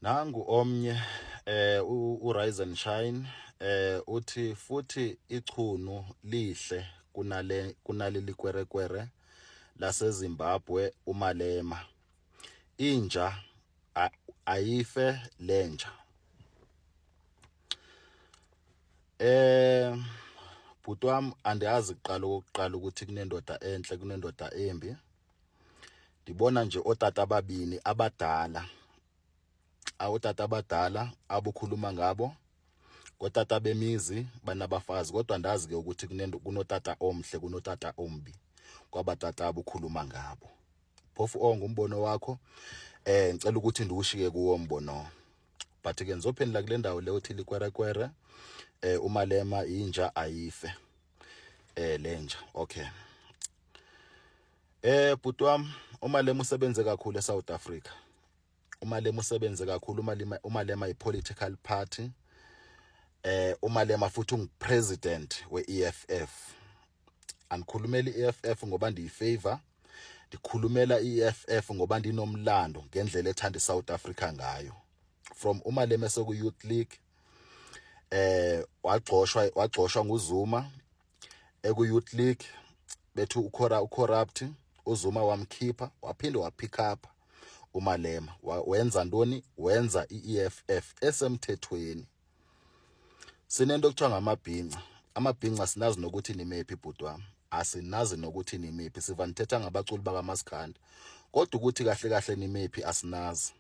Nangu omnye uRise and Shine uthi futhi ichunu lihle kunaleli kwerekwere laseZimbabwe umalema inja ayife lenja. Bhuti wami andiyazi okokuqala ukuthi kunendoda enhle kunendoda embi. Ndibona nje otata ababini abadala awutata abadala abukhuluma ngabo kotata bemizi banabafazi, kodwa ndazi ke ukuthi kunotata omhle kunotata ombi kwabatata abukhuluma ngabo. Phofu ngumbono wakho, ngicela ukuthi ndiwushike kuwo mbono, but ke ngizophendula kule ndawo le uthi likwerekwere umalema inja ayife lenja. Okay, bhuti wami, umalema usebenze kakhulu eSouth Africa. Umalema usebenze kakhulu. Umalema yi-political party. Umalema futhi ungu-president we-EFF. Andikhulumela i-EFF ngoba ndiyifavor, ndikhulumela i-EFF ngoba ndinomlando ngendlela ethanda iSouth Africa ngayo. From umalema eseku-Youth League, wagxoshwa nguZuma eku-Youth League, bethi ucorrupt, uZuma wamkhipha, waphinde wapick up umalema wenza ntoni? Wenza i-EFF esemthethweni. Sinento kuthiwa ngamabhinca. Amabhinca sinazi nokuthi nimephi bhuti wami, asinazi nokuthi nimephi. Siva nithetha ngabaculi bakaMaskandi, kodwa ukuthi kahle kahle nimephi asinazi.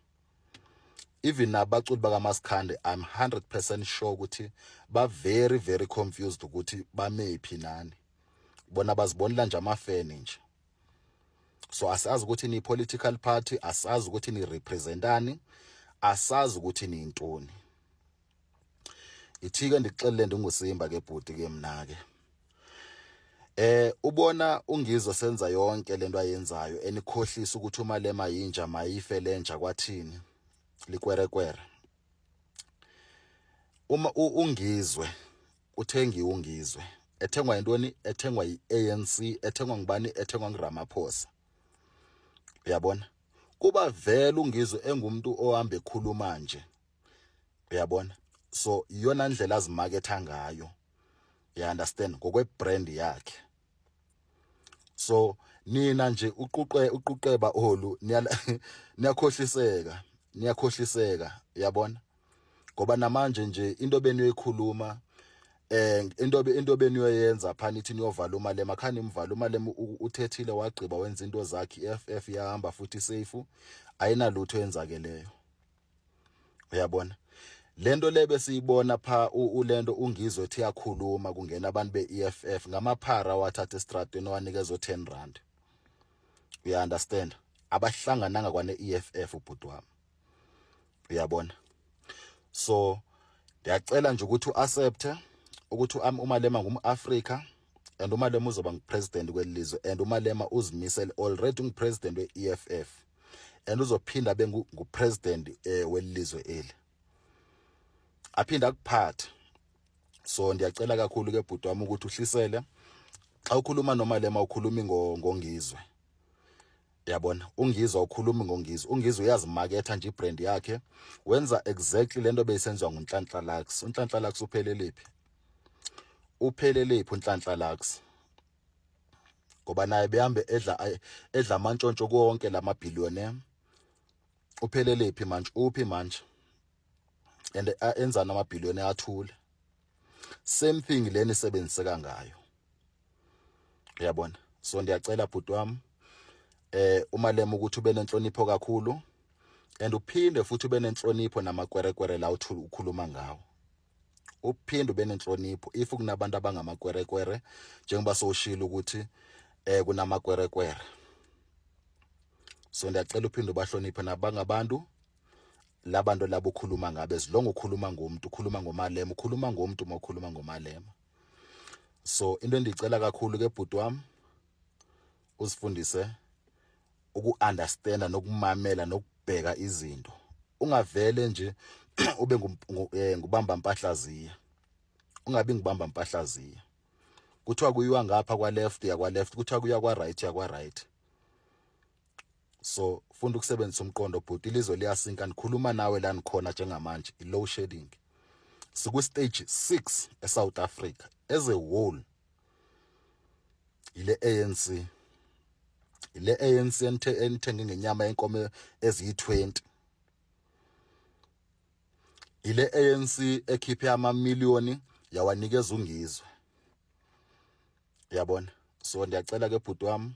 Even nabaculi bakaMaskandi, I'm 100% sure ukuthi very very confused ukuthi bamephi nani. Bona bazibonela nje amafeni nje. So asazi ukuthi ni political party, asazi ukuthi ni representani, asazi ukuthi ni intoni. Ithike ndixelele ndinguSimba ke bhuti ke mina ke. Ubona ungizwe senza yonke lento ayenzayo enikhohlisa ukuthi umalema yinja mayife lenja kwathini likwerekwere. Uma ungizwe uthengiwe ungizwe, ethengwa intoni? Ethengwa yi-ANC, ethengwa ngubani? Ethengwa nguRamaphosa. Uyabona? Kuba vele ungizwe engumuntu ohamba ekhuluma nje. Uyabona? So iyona ndlela azimaketha ngayo. You understand? Ngokwebrand yakhe. So nina nje uquqeba olu niyakhohliseka, uyabona? Ngoba namanje nje into beniyoyikhuluma, into beniyoyenza phana ithi niyovala umalema, khani imvala umalema uthethile wagqiba wenza into zakhe, i-FF yahamba futhi safe, ayinalutho yenzakeleyo. Uyabona? Lento lebe siyibona pha ulento ungizwe ethi yakhuluma kungena abantu be-EFF ngamaphara wathatha estradeni wanikeza 10 rand. You understand? Abahlangananga kwane-EFF bhuti wami. Uyabona? So ndiyacela nje ukuthi uaccepte ukuthi umalema ngumAfrika, and umalema uzoba ngupresident kwelizwe, and umalema uzimisele already ungupresident we-EFF, and uzophinda abe ngupresident welizwe eli, aphinda akuphathe. So ndiyacela kakhulu ke bhuti wami ukuthi uhlisele. Xa ukhuluma nomalema ukhulumi ngongizwe. Uyabona? Ungizwe ukhulumi ngongizwe. Ungizwe uyazimaketha nje ibrand yakhe, wenza exactly lento beyisenziwa nguNhlanhla Lux. uNhlanhla Lux upheleliphi? Upheleliphi uNhlanhla Lux? Ngoba naye behambe edla amantshontsho konke lamabhillionaire. Upheleliphi manje? Uphi manje? And enza namabhillionaire athule. Same thing leni isebenziseka ngayo. Uyabona? So ndiyacela bhuti wami umalema ukuthi ube nenhlonipho kakhulu, and uphinde futhi ube nenhlonipho namakwerekwere la ukhuluma ngawo. Uphinde ube nenhlonipho if kunabantu abangamakwerekwere, njengoba soshilo ukuthi kunamakwerekwere. So ndiyacela uphinde ubahloniphe nabangabantu labantu labo ukhuluma ngabe, zilonga ukhuluma ngomuntu, ukhuluma ngomalema, ukhuluma ngomuntu ukhuluma ngomalema. So into endicela kakhulu ke bhuti wami, uzifundise uku-understanda nokumamela nokubheka izinto. Ungavele nje ube ngubamba mpahlaziya. Ungabi ngibamba mpahlaziya. Kuthiwa kuyiwa ngapha kwa left ya kwa left, kuthiwa kuya kwa right ya kwa right. So funda ukusebenzisa umqondo bhuti, ilizwe liyasinka. Nikhuluma nawe la nikhona njengamanje, i-low shedding. Siku-stage 6 eSouth Africa as a whole. Ile ANC enithenge ngenyama yenkomo eziyi-20. Ile ANC ekhiphe amamiliyoni yawanikeza ungizwe. Yabona? So ndiyacela ke bhuti wami,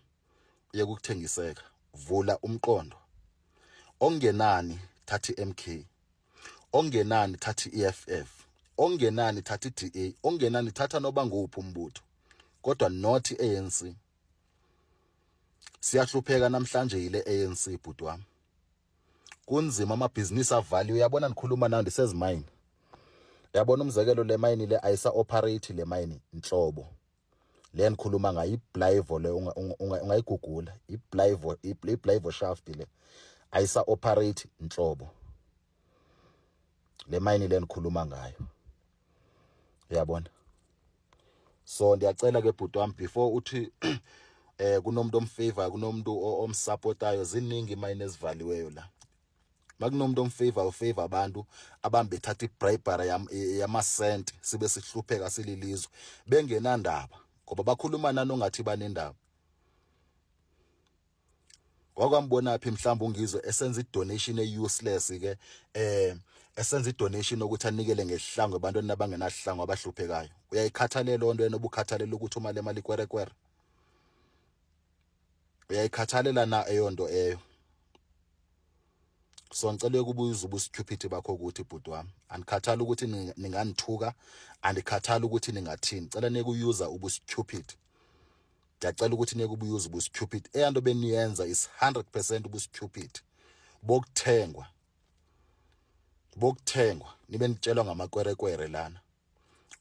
uye kukuthengiseka, vula umqondo. Ongenani thatha i-MK, ongenani thatha i-EFF, ongenani thatha i-DA, ongenani thatha noba nguphi umbutho, kodwa not i-ANC. Siyahlupheka namhlanje yile ANC bhuti wami. Kunzima, amabhizinisi avaliwe. Uyabona, nikhuluma nayo ndisezimayini. Uyabona umzekelo, le mayini le ayisa operate, le mayini inhlobo le nikhuluma ngayo, iBlyvo le ungayigugula, iBlyvo shaft le ayisa operate inhlobo le mayini le nikhuluma ngayo. Uyabona? So ndiyacela ke bhuti wami, before uthi kunomuntu omfavor, kunomuntu omsupportayo, ziningi imayini ezivaliweyo la. Makunomuntu omfavor abantu abambethatha ibribery yamasenti, sibe sihlupheka sililizwe bengenandaba, ngoba bakhuluma nani ongathi banendaba. Kwakwambona phi mhlawumbe ungizwe esenza idonation e-useless ke, esenza idonation ukuthi anikele ngehlangu ebantwini abangenahlangu abahluphekayo. Uyayikhathalela lonto wena, obukhathalela ukuthi uma le mali kwerekwere? Uyayikhathalela na eyonto eyo? So ngicela ukubuza ubustupidity bakho ukuthi bhuti wami, andikhathali ukuthi ninganithuka, andikhathali ukuthi ningathini, cela nikuyuza ubustupid. Ngiyacela ukuthi nikubuyuza ubustupid. Eyanto beniyenza is 100% ubustupid. Bokuthengwa nibe nitshelwa ngamakwerekwere lana.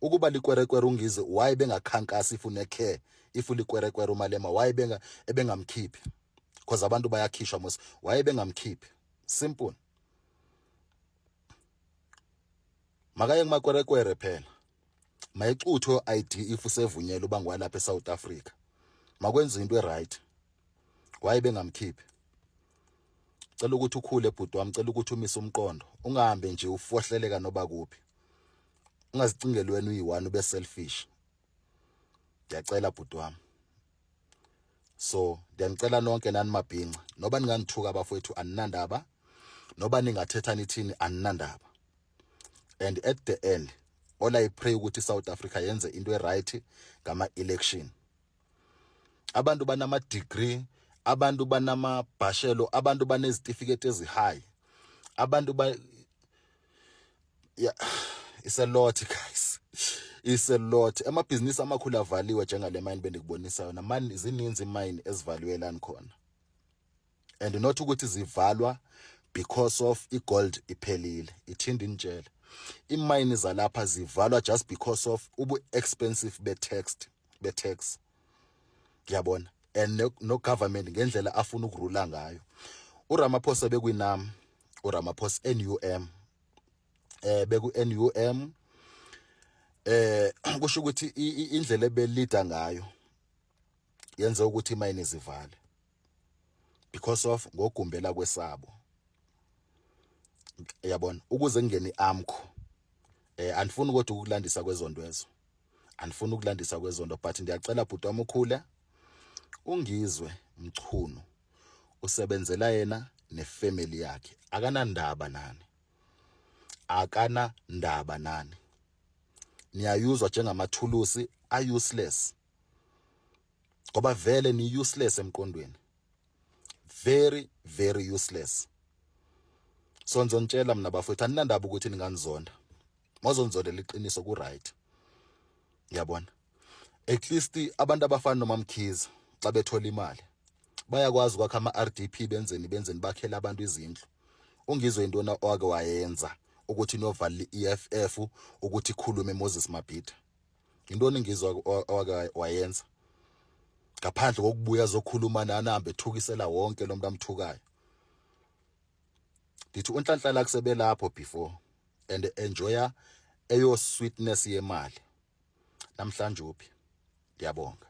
Ukuba likwerekwere ungizwe, why bengakhankasi if unecare, if ulikwerekwere umalema, why ebengamkhiphi? Because abantu bayakhishwa mos, why bengamkhiphi? Simple. Makaye kumakwerekwere phela, mayicutho ID if usevunyelwe uba ngwalapha eSouth Africa, makwenza into eright. Why bengamkhiphi? Cela ukuthi ukhule bhuti wami, cela ukuthi umise umqondo, ungahambe nje ufohleleka noba kuphi, ungazicingeli wena uyi-one ube selfish. Ngiyacela bhuti wami. So ndiyanicela nonke nani mabhinca, noba ninganithuka abafowethu aninandaba, noba ningathetha nithini aninandaba. And at the end, all I pray ukuthi iSouth Africa yenze into eright ngama-election. Abantu banama-degree, abantu banamabhashelo, abantu banezitifiketi ezi-high, abantu yeah, it's a lot guys, it's a lot. Amabhizinisi amakhulu avaliwe njengale mayini bendikubonisa yona. Mani zininzi imayini ezivaliwe lana khona, and not ukuthi zivalwa because of igold iphelile. Ithindi nitshela, imayini zalapha zivalwa just because of ubu-expensive be-tax. Ngiyabona, and no government ngendlela afuna ukurula ngayo. uRamaphosa bekwinam, uRamaphosa NUM, beku-NUM, kusho ukuthi indlela ebelida ngayo yenze ukuthi imayini zivale because of ngogumbela kwesabo. Yabona, ukuze ngene amkho, andifuni ukuthi ukulandisa kwezonto ezo, andifuni ukulandisa kwezonto, but ndiyacela bhuti wami ukhule, ungizwe mchunu, usebenzela yena nefamily yakhe, akanandaba nani. Niyayuzwa njengamathulusi a-useless, ngoba vele ni-useless emqondweni, very very useless. So ngizontshela mina bafowethu, aninandaba ukuthi ninganizonda, mawuzonzondela iqiniso ku-right. Ngiyabona, at least abantu abafana nomamkhize xa bethola imali bayakwazi ukwakha ama-RDP, benzeni bakhele abantu izindlu. Ungizwe intona owake wayenza ukuthi novala i-EFF, ukuthi ikhulume Moses Mabhida? Intoni ngizwa owake wayenza ngaphandle kokubuya zokhuluma nani, ahambe ethukisela wonke lo muntu amthukayo? Ndithi unhlanhla kusebelapho before and enjoya eyo sweetness yemali. Namhlanje uphi? Ngiyabonga.